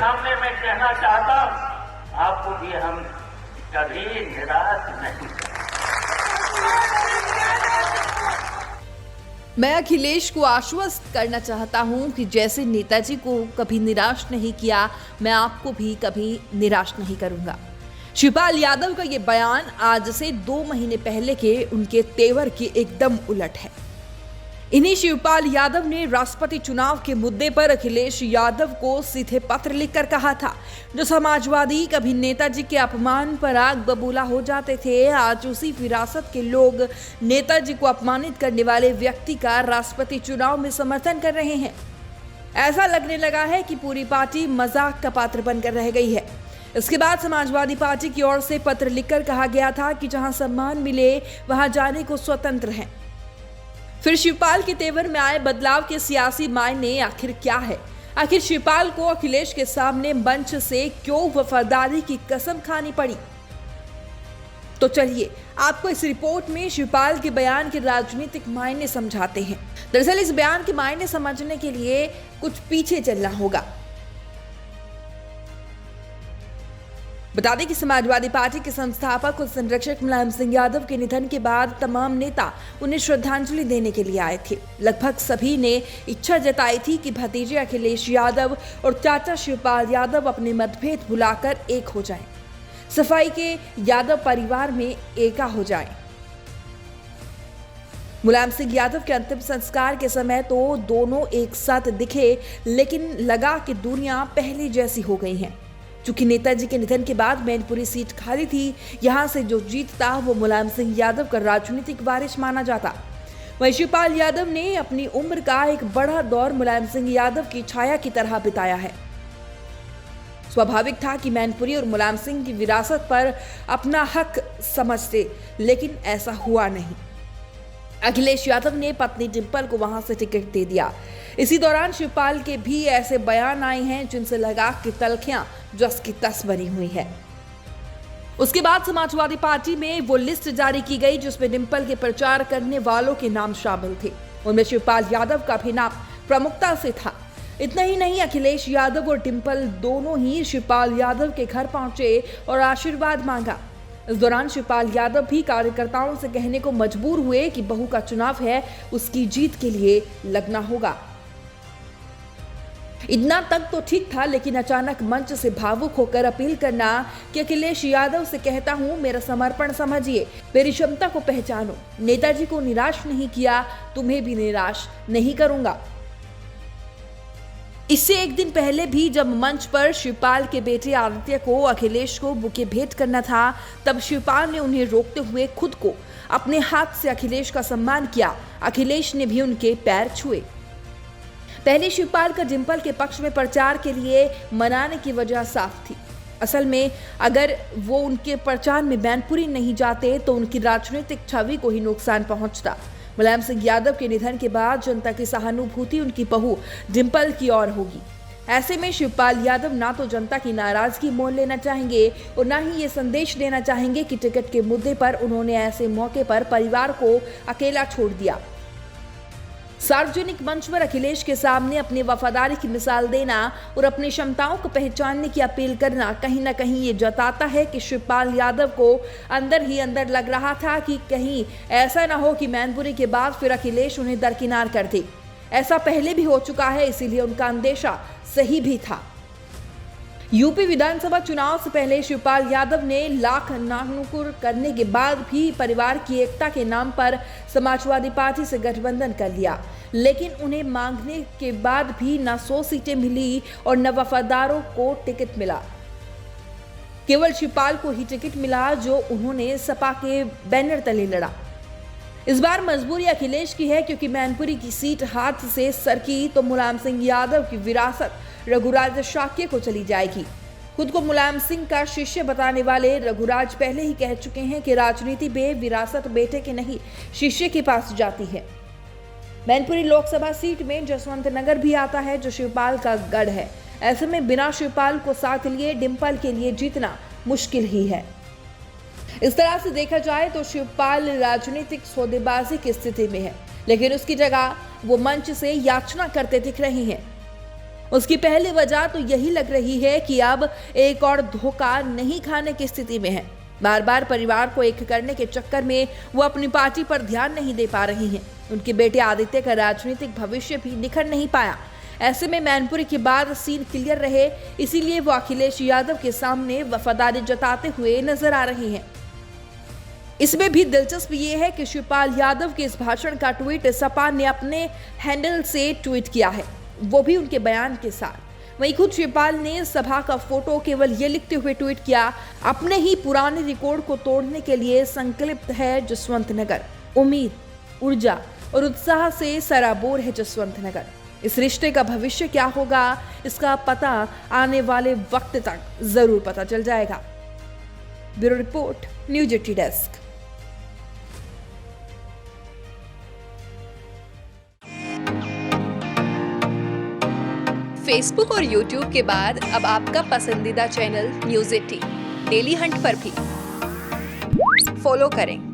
सामने मैं कहना चाहता हूं, आपको भी हम कभी निराश नहीं करेंगे। मैं अखिलेश को आश्वस्त करना चाहता हूं कि जैसे नेताजी को कभी निराश नहीं किया, मैं आपको भी कभी निराश नहीं करूंगा। शिवपाल यादव का ये बयान आज से 2 महीने पहले के उनके तेवर की एकदम उलट है। इन्हीं शिवपाल यादव ने राष्ट्रपति चुनाव के मुद्दे पर अखिलेश यादव को सीधे पत्र लिखकर कहा था, जो समाजवादी कभी नेताजी के अपमान पर आग बबूला हो जाते थे, आज उसी विरासत के लोग नेताजी को अपमानित करने वाले व्यक्ति का राष्ट्रपति चुनाव में समर्थन कर रहे हैं। ऐसा लगने लगा है कि पूरी पार्टी मजाक का पात्र बनकर रह गई है। इसके बाद समाजवादी पार्टी की ओर से पत्र लिखकर कहा गया था कि जहां सम्मान मिले वहां जाने को स्वतंत्र हैं। फिर शिवपाल के तेवर में आए बदलाव के सियासी मायने आखिर क्या है? आखिर शिवपाल को अखिलेश के सामने मंच से क्यों वफादारी की कसम खानी पड़ी? तो चलिए आपको इस रिपोर्ट में शिवपाल के बयान के राजनीतिक मायने समझाते हैं। दरअसल इस बयान के मायने समझने के लिए कुछ पीछे चलना होगा। बता दें कि समाजवादी पार्टी के संस्थापक और संरक्षक मुलायम सिंह यादव के निधन के बाद तमाम नेता उन्हें श्रद्धांजलि देने के लिए आए थे। लगभग सभी ने इच्छा जताई थी कि भतीजे अखिलेश यादव और चाचा शिवपाल यादव अपने मतभेद भुलाकर एक हो जाएं, सफाई के यादव परिवार में एका हो जाएं। मुलायम सिंह यादव के अंतिम संस्कार के समय तो दोनों एक साथ दिखे, लेकिन लगा कि दुनिया पहले जैसी हो गई है। चूंकि नेताजी के निधन के बाद मैनपुरी सीट खाली थी, यहां से जो जीतता वो मुलायम सिंह यादव का राजनीतिक वारिस माना जाता। वहीं शिवपाल यादव ने अपनी उम्र का एक बड़ा दौर मुलायम सिंह यादव की छाया की तरह बिताया है। स्वाभाविक था कि मैनपुरी और मुलायम सिंह की विरासत पर अपना हक समझते, लेकिन ऐसा हुआ नहीं। अखिलेश यादव ने पत्नी डिंपल को वहां से टिकट दे दिया। इसी दौरान शिवपाल के भी ऐसे बयान आए हैं जिनसे लगा कि तलखियां जस की तस बनी हुई है। उसके बाद समाजवादी पार्टी में वो लिस्ट जारी की गई जिसमें डिंपल के प्रचार करने वालों के नाम शामिल थे। उनमें शिवपाल यादव का भी नाम प्रमुखता से था। इतना ही नहीं, अखिलेश यादव और डिंपल दोनों ही शिवपाल यादव के घर पहुंचे और आशीर्वाद मांगा। इस दौरान शिवपाल यादव भी कार्यकर्ताओं से कहने को मजबूर हुए कि बहू का चुनाव है, उसकी जीत के लिए लगना होगा। इतना तक तो ठीक था, लेकिन अचानक मंच से भावुक होकर अपील करना कि अखिलेश यादव से कहता हूं, मेरा समर्पण समझिए, मेरी क्षमता को पहचानो, नेताजी को निराश नहीं किया, तुम्हें भी निराश नहीं करूंगा। इससे एक दिन पहले भी जब मंच पर शिवपाल के बेटे आदित्य को अखिलेश को बुके भेंट करना था, तब शिवपाल ने उन्हें रोकते हुए खुद को अपने हाथ से अखिलेश का सम्मान किया। अखिलेश ने भी उनके पैर छुए। पहले शिवपाल का डिंपल के पक्ष में प्रचार के लिए मनाने की वजह साफ थी। असल में अगर वो उनके प्रचार में मैनपुरी नहीं जाते तो उनकी राजनीतिक छवि को ही नुकसान पहुंचता। मुलायम सिंह यादव के निधन के बाद जनता की सहानुभूति उनकी बहू डिंपल की ओर होगी। ऐसे में शिवपाल यादव ना तो जनता की नाराजगी मोल लेना चाहेंगे और ना ही ये संदेश देना चाहेंगे कि टिकट के मुद्दे पर उन्होंने ऐसे मौके पर परिवार को अकेला छोड़ दिया। सार्वजनिक मंच पर अखिलेश के सामने अपनी वफादारी की मिसाल देना और अपनी क्षमताओं को पहचानने की अपील करना कहीं ना कहीं ये जताता है कि शिवपाल यादव को अंदर ही अंदर लग रहा था कि कहीं ऐसा ना हो कि मैनपुरी के बाद फिर अखिलेश उन्हें दरकिनार कर दे। ऐसा पहले भी हो चुका है, इसीलिए उनका अंदेशा सही भी था। यूपी विधानसभा चुनाव से पहले शिवपाल यादव ने लाख नानुकुर करने के बाद भी परिवार की एकता के नाम पर समाजवादी पार्टी से गठबंधन कर लिया, लेकिन उन्हें मांगने के बाद भी न 100 सीटें मिली और न वफादारों को टिकट मिला। केवल शिवपाल को ही टिकट मिला, जो उन्होंने सपा के बैनर तले लड़ा। इस बार मजबूरी अखिलेश की है, क्योंकि मैनपुरी की सीट हाथ से सरकी तो मुलायम सिंह यादव की विरासत रघुराज शाक्य को चली जाएगी। खुद को मुलायम सिंह का शिष्य बताने वाले रघुराज पहले ही कह चुके हैं कि राजनीति में विरासत बेटे के नहीं शिष्य के पास जाती है। मैनपुरी लोकसभा सीट में जसवंत नगर भी आता है, जो शिवपाल का गढ़ है। ऐसे में बिना शिवपाल को साथ लिए डिंपल के लिए जीतना मुश्किल ही है। इस तरह से देखा जाए तो शिवपाल राजनीतिक सौदेबाजी की स्थिति में है, लेकिन उसकी जगह वो मंच से याचना करते दिख रही हैं। उसकी पहली वजह तो यही लग रही है कि अब एक और धोखा नहीं खाने की स्थिति में है। बार बार परिवार को एक करने के चक्कर में वो अपनी पार्टी पर ध्यान नहीं दे पा रही हैं। उनके बेटे आदित्य का राजनीतिक भविष्य भी निखर नहीं पाया। ऐसे में मैनपुरी के बाद सीन क्लियर रहे, इसीलिए वो अखिलेश यादव के सामने वफादारी जताते हुए नजर आ रही हैं। इसमें भी दिलचस्प ये है कि शिवपाल यादव के इस भाषण का ट्वीट सपा ने अपने हैंडल से ट्वीट किया है, वो भी उनके बयान के साथ। वहीं खुद शिवपाल ने सभा का फोटो केवल ये लिखते हुए ट्वीट किया, अपने ही पुराने रिकॉर्ड को तोड़ने के लिए संकल्पित है जसवंत नगर। उम्मीद, ऊर्जा और उत्साह से सराबोर है जसवंत नगर। इस रिश्ते का भविष्य क्या होगा, इसका पता आने वाले वक्त तक जरूर पता चल जाएगा। Bureau report, news 80 desk. Facebook और यूट्यूब के बाद अब आपका पसंदीदा चैनल न्यूज 80 डेली हंट पर भी फॉलो करें।